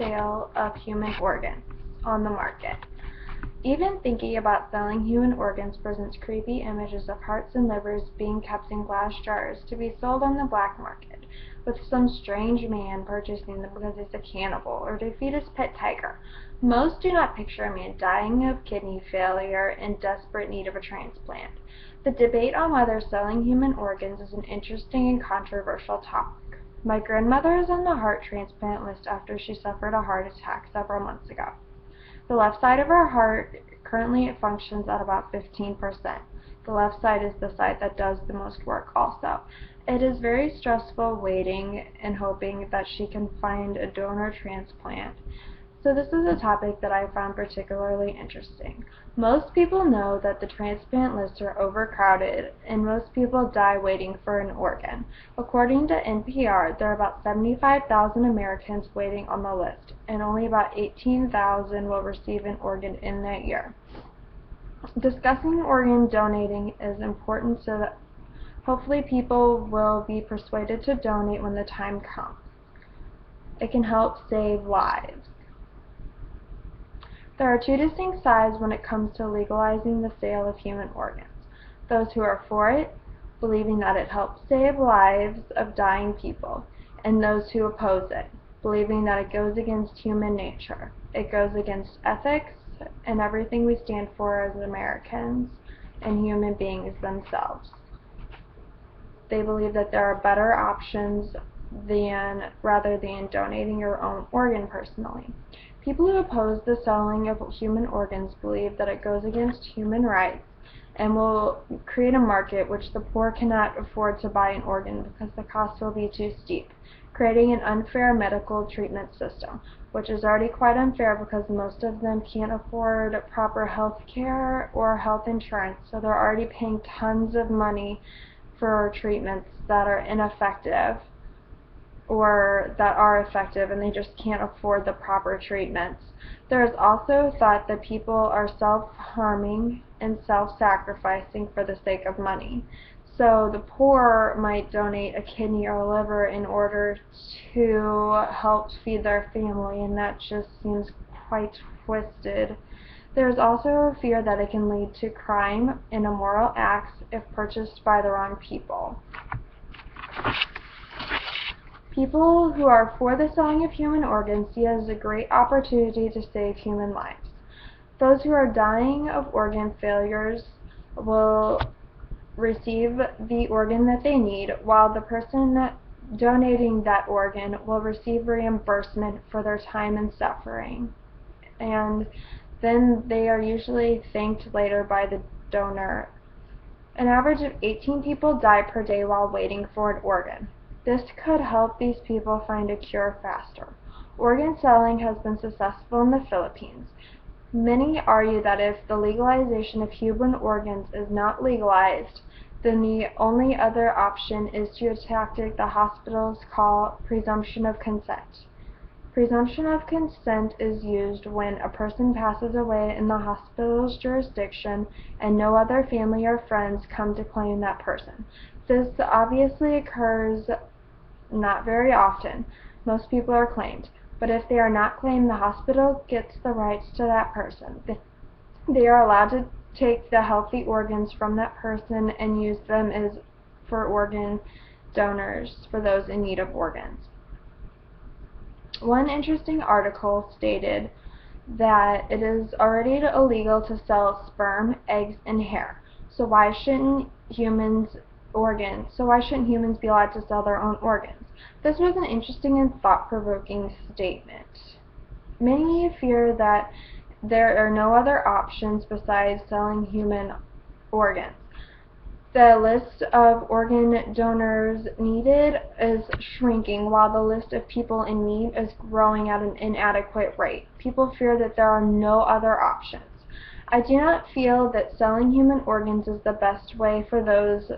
sale of human organs on the market. Even thinking about selling human organs presents creepy images of hearts and livers being kept in glass jars to be sold on the black market, with some strange man purchasing them because he's a cannibal or to feed his pet tiger. Most do not picture a man dying of kidney failure in desperate need of a transplant. The debate on whether selling human organs is an interesting and controversial topic. My grandmother is on the heart transplant list after she suffered a heart attack several months ago. The left side of her heart currently functions at about 15%. The left side is the side that does the most work also. It is very stressful waiting and hoping that she can find a donor transplant. So this is a topic that I found particularly interesting. Most people know that the transplant lists are overcrowded and most people die waiting for an organ. According to NPR, there are about 75,000 Americans waiting on the list, and only about 18,000 will receive an organ in that year. Discussing organ donating is important so that hopefully people will be persuaded to donate when the time comes. It can help save lives. There are two distinct sides when it comes to legalizing the sale of human organs. Those who are for it, believing that it helps save lives of dying people, and those who oppose it, believing that it goes against human nature. It goes against ethics and everything we stand for as Americans and human beings themselves. They believe that there are better options rather than donating your own organ personally. People who oppose the selling of human organs believe that it goes against human rights and will create a market which the poor cannot afford to buy an organ because the cost will be too steep, creating an unfair medical treatment system, which is already quite unfair because most of them can't afford proper health care or health insurance, so they're already paying tons of money for treatments that are ineffective or that are effective and they just can't afford the proper treatments. There is also thought that people are self-harming and self-sacrificing for the sake of money. So the poor might donate a kidney or a liver in order to help feed their family, and that just seems quite twisted. There is also a fear that it can lead to crime and immoral acts if purchased by the wrong people. People who are for the selling of human organs see it as a great opportunity to save human lives. Those who are dying of organ failures will receive the organ that they need, while the person donating that organ will receive reimbursement for their time and suffering. And then they are usually thanked later by the donor. An average of 18 people die per day while waiting for an organ. This could help these people find a cure faster. Organ selling has been successful in the Philippines. Many argue that if the legalization of human organs is not legalized, then the only other option is to a tactic the hospitals call presumption of consent. Presumption of consent is used when a person passes away in the hospital's jurisdiction and no other family or friends come to claim that person. This obviously occurs not very often. Most people are claimed, but if they are not claimed, the hospital gets the rights to that person. They are allowed to take the healthy organs from that person and use them as for organ donors for those in need of organs. One interesting article stated that it is already illegal to sell sperm, eggs, and hair. So why shouldn't humans be allowed to sell their own organs? This was an interesting and thought-provoking statement. Many fear that there are no other options besides selling human organs. The list of organ donors needed is shrinking, while the list of people in need is growing at an inadequate rate. People fear that there are no other options. I do not feel that selling human organs is the best way for those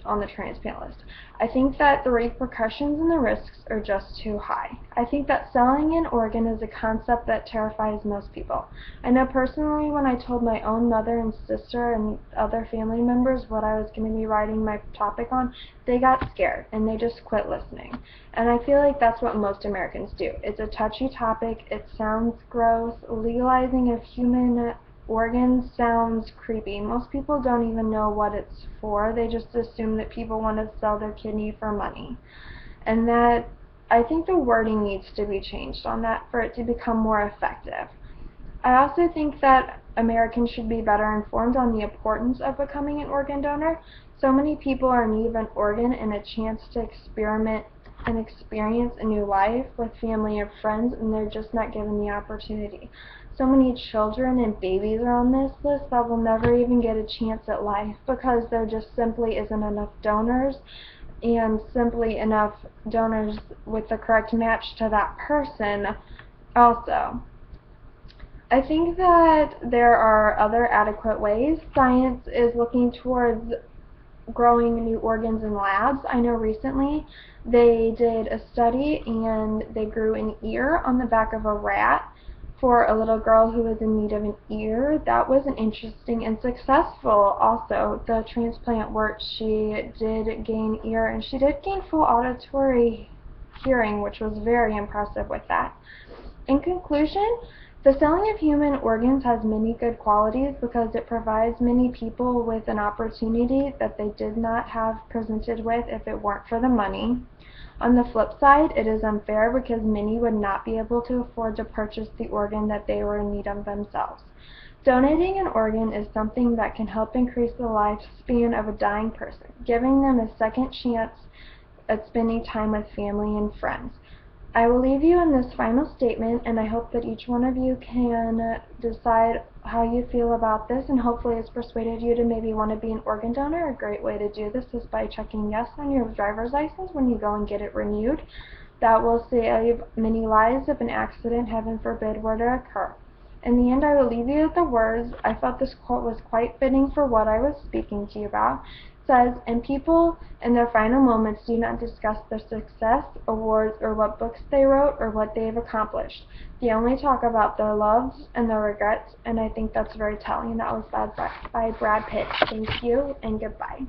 on the transplant list. I think that the repercussions and the risks are just too high. I think that selling an organ is a concept that terrifies most people. I know personally when I told my own mother and sister and other family members what I was going to be writing my topic on, they got scared and they just quit listening. And I feel like that's what most Americans do. It's a touchy topic, it sounds gross, legalizing of human organs sounds creepy. Most people don't even know what it's for. They just assume that people want to sell their kidney for money. And that I think the wording needs to be changed on that for it to become more effective. I also think that Americans should be better informed on the importance of becoming an organ donor. So many people are in need of an organ and a chance to experiment and experience a new life with family and friends, and they're just not given the opportunity. So many children and babies are on this list that will never even get a chance at life because there just simply isn't enough donors, and simply enough donors with the correct match to that person also. I think that there are other adequate ways. Science is looking towards growing new organs in labs. I know recently they did a study and they grew an ear on the back of a rat for a little girl who was in need of an ear. That was an interesting and successful also. The transplant worked. She did gain ear and she did gain full auditory hearing, which was very impressive with that. In conclusion, the selling of human organs has many good qualities because it provides many people with an opportunity that they did not have presented with if it weren't for the money. On the flip side, it is unfair because many would not be able to afford to purchase the organ that they were in need of themselves. Donating an organ is something that can help increase the lifespan of a dying person, giving them a second chance at spending time with family and friends. I will leave you in this final statement, and I hope that each one of you can decide how you feel about this, and hopefully it's persuaded you to maybe want to be an organ donor. A great way to do this is by checking yes on your driver's license when you go and get it renewed. That will save many lives if an accident, heaven forbid, were to occur. In the end, I will leave you with the words. I felt this quote was quite fitting for what I was speaking to you about. It says, and people in their final moments do not discuss their success, awards, or what books they wrote, or what they have accomplished. They only talk about their loves and their regrets, and I think that's very telling. That was by Brad Pitt. Thank you, and goodbye.